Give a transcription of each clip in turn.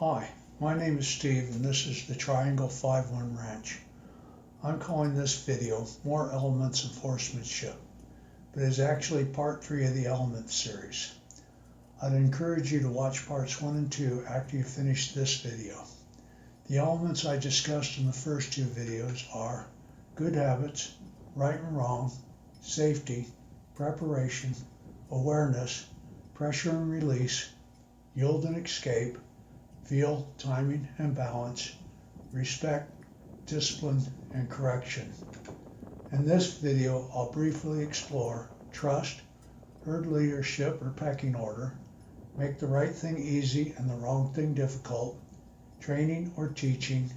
Hi, my name is Steve and this is the Triangle 5-1 Ranch. I'm calling this video More Elements of Horsemanship, but it's actually part 3 of the Elements series. I'd encourage you to watch parts 1 and 2 after you finish this video. The elements I discussed in the first 2 videos are good habits, right and wrong, safety, preparation, awareness, pressure and release, yield and escape, feel, timing and balance, respect, discipline, and correction. In this video, I'll briefly explore trust, herd leadership or pecking order, make the right thing easy and the wrong thing difficult, training or teaching.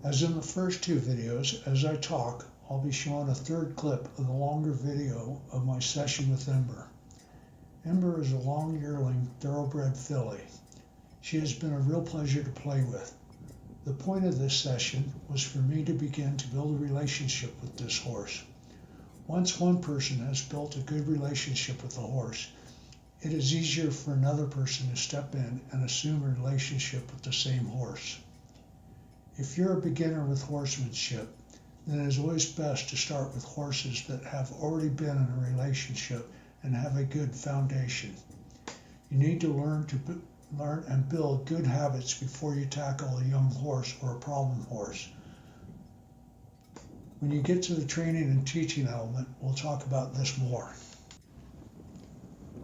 As in the first 2 videos, as I talk, I'll be showing a third clip of the longer video of my session with Ember. Ember is a long yearling thoroughbred filly. She has been a real pleasure to play with. The point of this session was for me to begin to build a relationship with this horse. Once one person has built a good relationship with the horse, it is easier for another person to step in and assume a relationship with the same horse. If you're a beginner with horsemanship, then it is always best to start with horses that have already been in a relationship and have a good foundation. You need to learn and build good habits before you tackle a young horse or a problem horse. When you get to the training and teaching element, we'll talk about this more.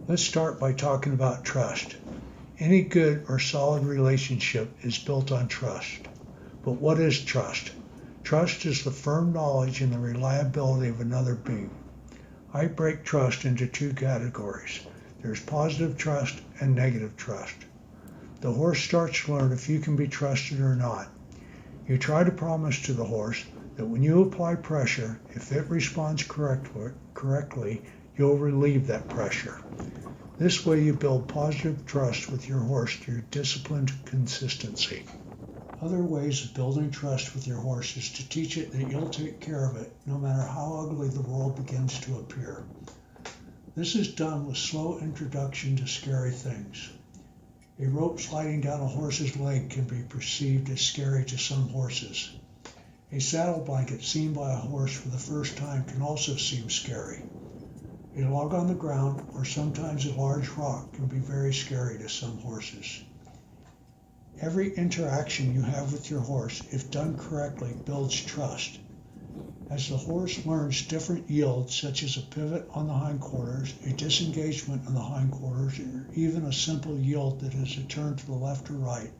Let's start by talking about trust. Any good or solid relationship is built on trust. But what is trust? Trust is the firm knowledge and the reliability of another being. I break trust into 2 categories. There's positive trust and negative trust. The horse starts to learn if you can be trusted or not. You try to promise to the horse that when you apply pressure, if it responds correctly, you'll relieve that pressure. This way you build positive trust with your horse through disciplined consistency. Other ways of building trust with your horse is to teach it that you'll take care of it no matter how ugly the world begins to appear. This is done with slow introduction to scary things. A rope sliding down a horse's leg can be perceived as scary to some horses. A saddle blanket seen by a horse for the first time can also seem scary. A log on the ground or sometimes a large rock can be very scary to some horses. Every interaction you have with your horse, if done correctly, builds trust. As the horse learns different yields, such as a pivot on the hindquarters, a disengagement on the hindquarters, or even a simple yield that is a turn to the left or right,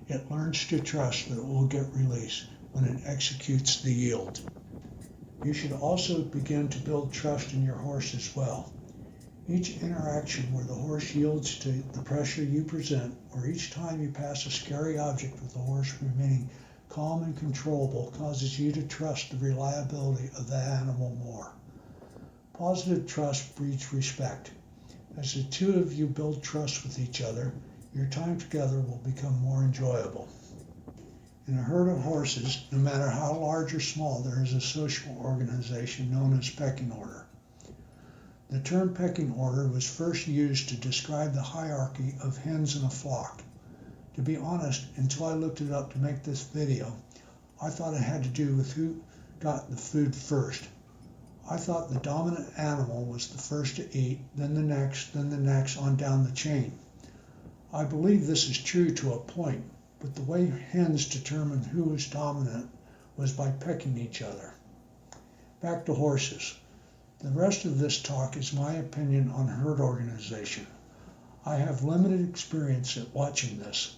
it learns to trust that it will get released when it executes the yield. You should also begin to build trust in your horse as well. Each interaction where the horse yields to the pressure you present, or each time you pass a scary object with the horse remaining calm and controllable, causes you to trust the reliability of the animal more. Positive trust breeds respect. As the 2 of you build trust with each other, your time together will become more enjoyable. In a herd of horses, no matter how large or small, there is a social organization known as pecking order. The term pecking order was first used to describe the hierarchy of hens in a flock. To be honest, until I looked it up to make this video, I thought it had to do with who got the food first. I thought the dominant animal was the first to eat, then the next on down the chain. I believe this is true to a point, but the way hens determined who was dominant was by pecking each other. Back to horses. The rest of this talk is my opinion on herd organization. I have limited experience at watching this.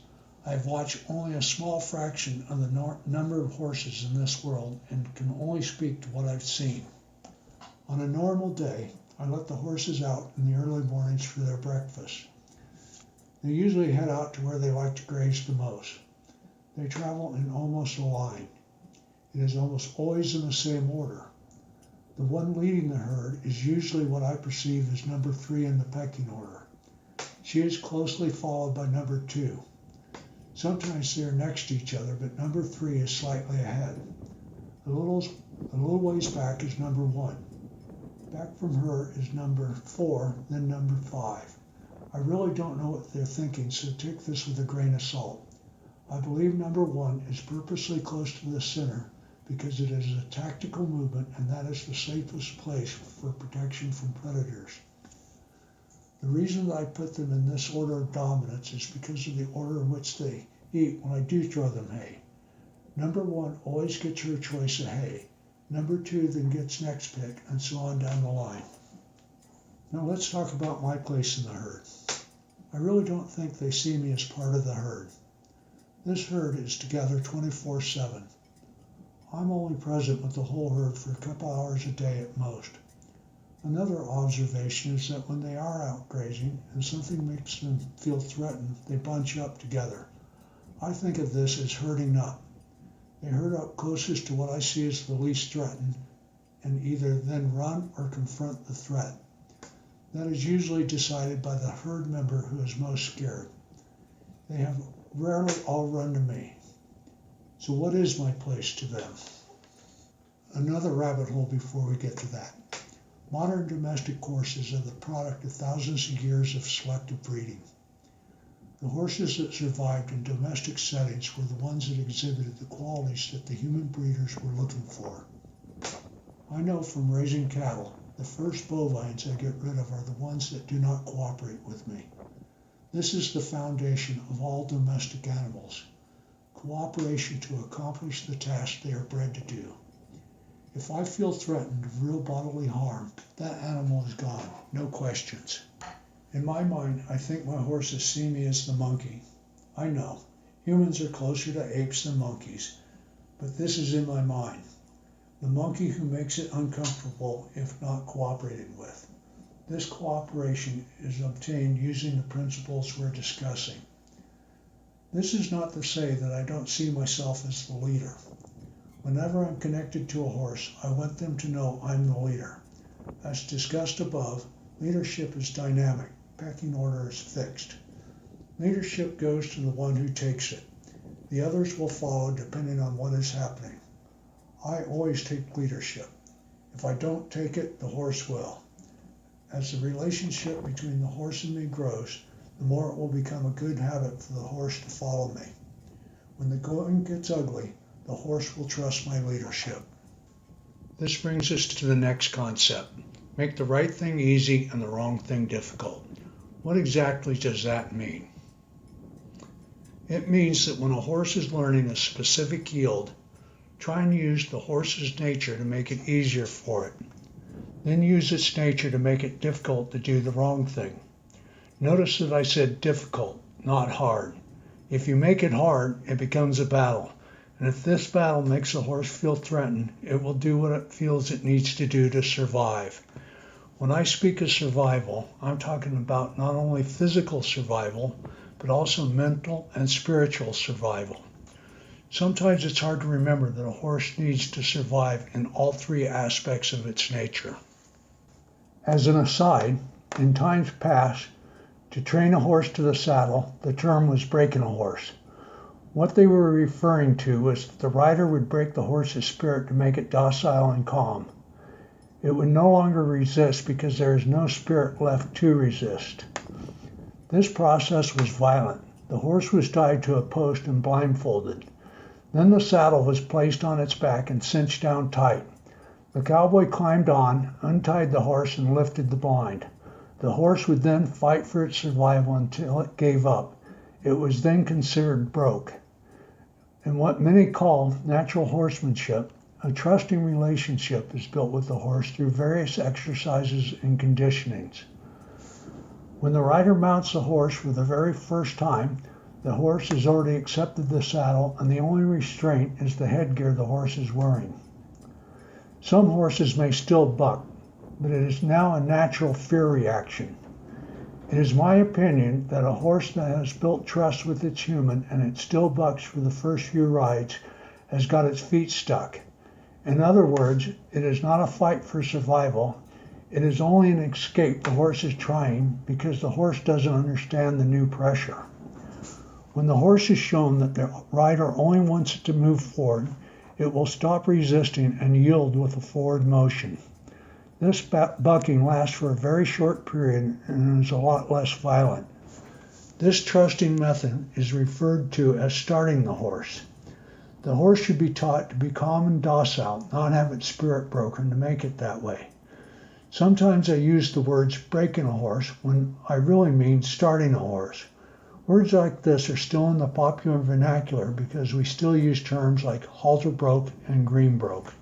I have watched only a small fraction of the number of horses in this world and can only speak to what I've seen. On a normal day, I let the horses out in the early mornings for their breakfast. They usually head out to where they like to graze the most. They travel in almost a line. It is almost always in the same order. The one leading the herd is usually what I perceive as number 3 in the pecking order. She is closely followed by number 2. Sometimes they are next to each other, but number 3 is slightly ahead. A little ways back is number 1. Back from her is number 4, then number 5. I really don't know what they're thinking, so take this with a grain of salt. I believe number one is purposely close to the center because it is a tactical movement and that is the safest place for protection from predators. The reason that I put them in this order of dominance is because of the order in which they eat when I do throw them hay. Number one always gets her choice of hay. Number two then gets next pick, and so on down the line. Now let's talk about my place in the herd. I really don't think they see me as part of the herd. This herd is together 24/7. I'm only present with the whole herd for a couple hours a day at most. Another observation is that when they are out grazing and something makes them feel threatened, they bunch up together. I think of this as herding up. They herd up closest to what I see as the least threatened and either then run or confront the threat. That is usually decided by the herd member who is most scared. They have rarely all run to me. So what is my place to them? Another rabbit hole before we get to that. Modern domestic horses are the product of thousands of years of selective breeding. The horses that survived in domestic settings were the ones that exhibited the qualities that the human breeders were looking for. I know from raising cattle, the first bovines I get rid of are the ones that do not cooperate with me. This is the foundation of all domestic animals. Cooperation to accomplish the task they are bred to do. If I feel threatened of real bodily harm, that animal is gone, no questions. In my mind, I think my horses see me as the monkey. I know, humans are closer to apes than monkeys, but this is in my mind. The monkey who makes it uncomfortable if not cooperated with. This cooperation is obtained using the principles we're discussing. This is not to say that I don't see myself as the leader. Whenever I'm connected to a horse, I want them to know I'm the leader. As discussed above, leadership is dynamic. Pecking order is fixed. Leadership goes to the one who takes it. The others will follow depending on what is happening. I always take leadership. If I don't take it, the horse will. As the relationship between the horse and me grows, the more it will become a good habit for the horse to follow me. When the going gets ugly, the horse will trust my leadership. This brings us to the next concept. Make the right thing easy and the wrong thing difficult. What exactly does that mean? It means that when a horse is learning a specific yield, try and use the horse's nature to make it easier for it. Then use its nature to make it difficult to do the wrong thing. Notice that I said difficult, not hard. If you make it hard, it becomes a battle. And if this battle makes the horse feel threatened, it will do what it feels it needs to do to survive. When I speak of survival, I'm talking about not only physical survival, but also mental and spiritual survival. Sometimes it's hard to remember that a horse needs to survive in all three aspects of its nature. As an aside, in times past, to train a horse to the saddle, the term was breaking a horse. What they were referring to was that the rider would break the horse's spirit to make it docile and calm. It would no longer resist because there is no spirit left to resist. This process was violent. The horse was tied to a post and blindfolded. Then the saddle was placed on its back and cinched down tight. The cowboy climbed on, untied the horse, and lifted the blind. The horse would then fight for its survival until it gave up. It was then considered broke. In what many call natural horsemanship, a trusting relationship is built with the horse through various exercises and conditionings. When the rider mounts the horse for the very first time, the horse has already accepted the saddle and the only restraint is the headgear the horse is wearing. Some horses may still buck, but it is now a natural fear reaction. It is my opinion that a horse that has built trust with its human and it still bucks for the first few rides has got its feet stuck. In other words, it is not a fight for survival. It is only an escape the horse is trying because the horse doesn't understand the new pressure. When the horse is shown that the rider only wants it to move forward, it will stop resisting and yield with a forward motion. This bucking lasts for a very short period and is a lot less violent. This trusting method is referred to as starting the horse. The horse should be taught to be calm and docile, not have its spirit broken to make it that way. Sometimes I use the words breaking a horse when I really mean starting a horse. Words like this are still in the popular vernacular because we still use terms like halter broke and green broke.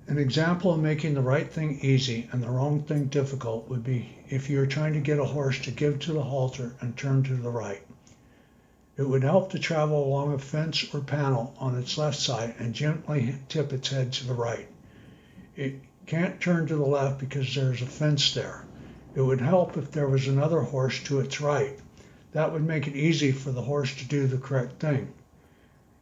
An example of making the right thing easy and the wrong thing difficult would be if you're trying to get a horse to give to the halter and turn to the right. It would help to travel along a fence or panel on its left side and gently tip its head to the right. It can't turn to the left because there's a fence there. It would help if there was another horse to its right. That would make it easy for the horse to do the correct thing.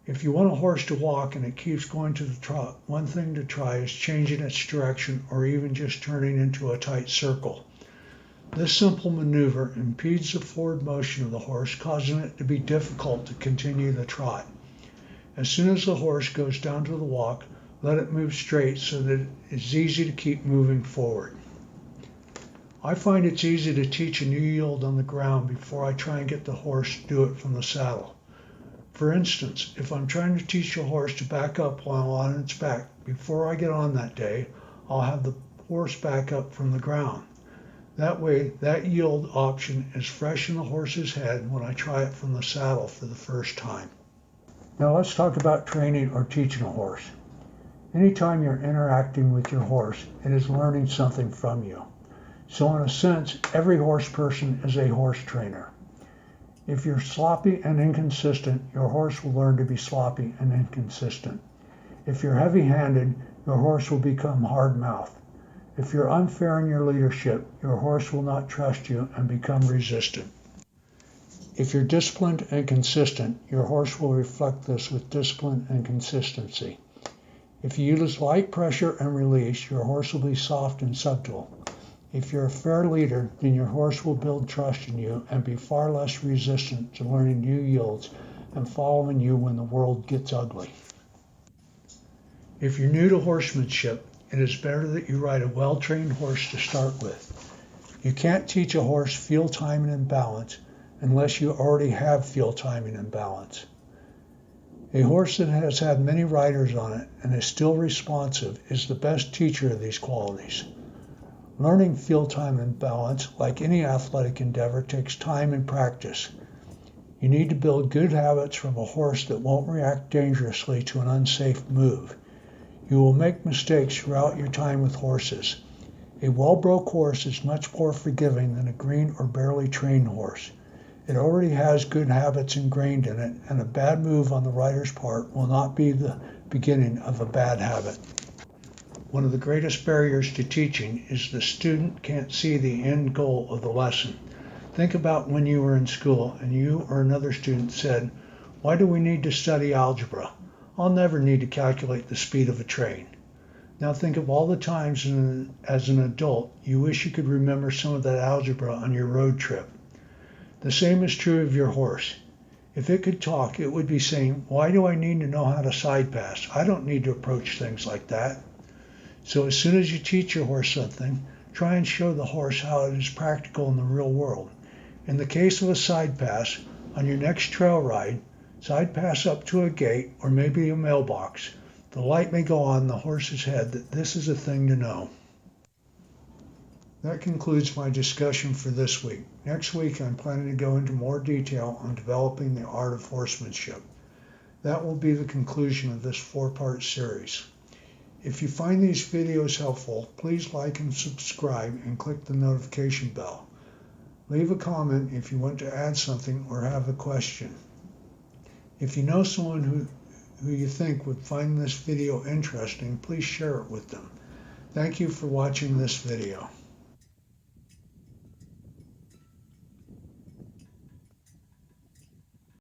If you want a horse to walk and it keeps going to the trot, one thing to try is changing its direction or even just turning into a tight circle. This simple maneuver impedes the forward motion of the horse, causing it to be difficult to continue the trot. As soon as the horse goes down to the walk, let it move straight so that it's easy to keep moving forward. I find it's easy to teach a new yield on the ground before I try and get the horse to do it from the saddle. For instance, if I'm trying to teach a horse to back up while on its back, before I get on that day, I'll have the horse back up from the ground. That way, that yield option is fresh in the horse's head when I try it from the saddle for the first time. Now let's talk about training or teaching a horse. Anytime you're interacting with your horse, it is learning something from you. So in a sense, every horse person is a horse trainer. If you're sloppy and inconsistent, your horse will learn to be sloppy and inconsistent. If you're heavy-handed, your horse will become hard-mouthed. If you're unfair in your leadership, your horse will not trust you and become resistant. If you're disciplined and consistent, your horse will reflect this with discipline and consistency. If you use light pressure and release, your horse will be soft and subtle. If you're a fair leader, then your horse will build trust in you and be far less resistant to learning new yields and following you when the world gets ugly. If you're new to horsemanship, it is better that you ride a well-trained horse to start with. You can't teach a horse field timing and balance unless you already have field timing and balance. A horse that has had many riders on it and is still responsive is the best teacher of these qualities. Learning field time and balance, like any athletic endeavor, takes time and practice. You need to build good habits from a horse that won't react dangerously to an unsafe move. You will make mistakes throughout your time with horses. A well-broke horse is much more forgiving than a green or barely trained horse. It already has good habits ingrained in it, and a bad move on the rider's part will not be the beginning of a bad habit. One of the greatest barriers to teaching is the student can't see the end goal of the lesson. Think about when you were in school and you or another student said, "Why do we need to study algebra? I'll never need to calculate the speed of a train." Now think of all the times as an adult you wish you could remember some of that algebra on your road trip. The same is true of your horse. If it could talk, it would be saying, "Why do I need to know how to side pass? I don't need to approach things like that." So as soon as you teach your horse something, try and show the horse how it is practical in the real world. In the case of a side pass, on your next trail ride, side pass up to a gate or maybe a mailbox. The light may go on in the horse's head that this is a thing to know. That concludes my discussion for this week. Next week, I'm planning to go into more detail on developing the art of horsemanship. That will be the conclusion of this 4-part series. If you find these videos helpful, please like and subscribe and click the notification bell. Leave a comment if you want to add something or have a question. If you know someone who you think would find this video interesting, please share it with them. Thank you for watching this video.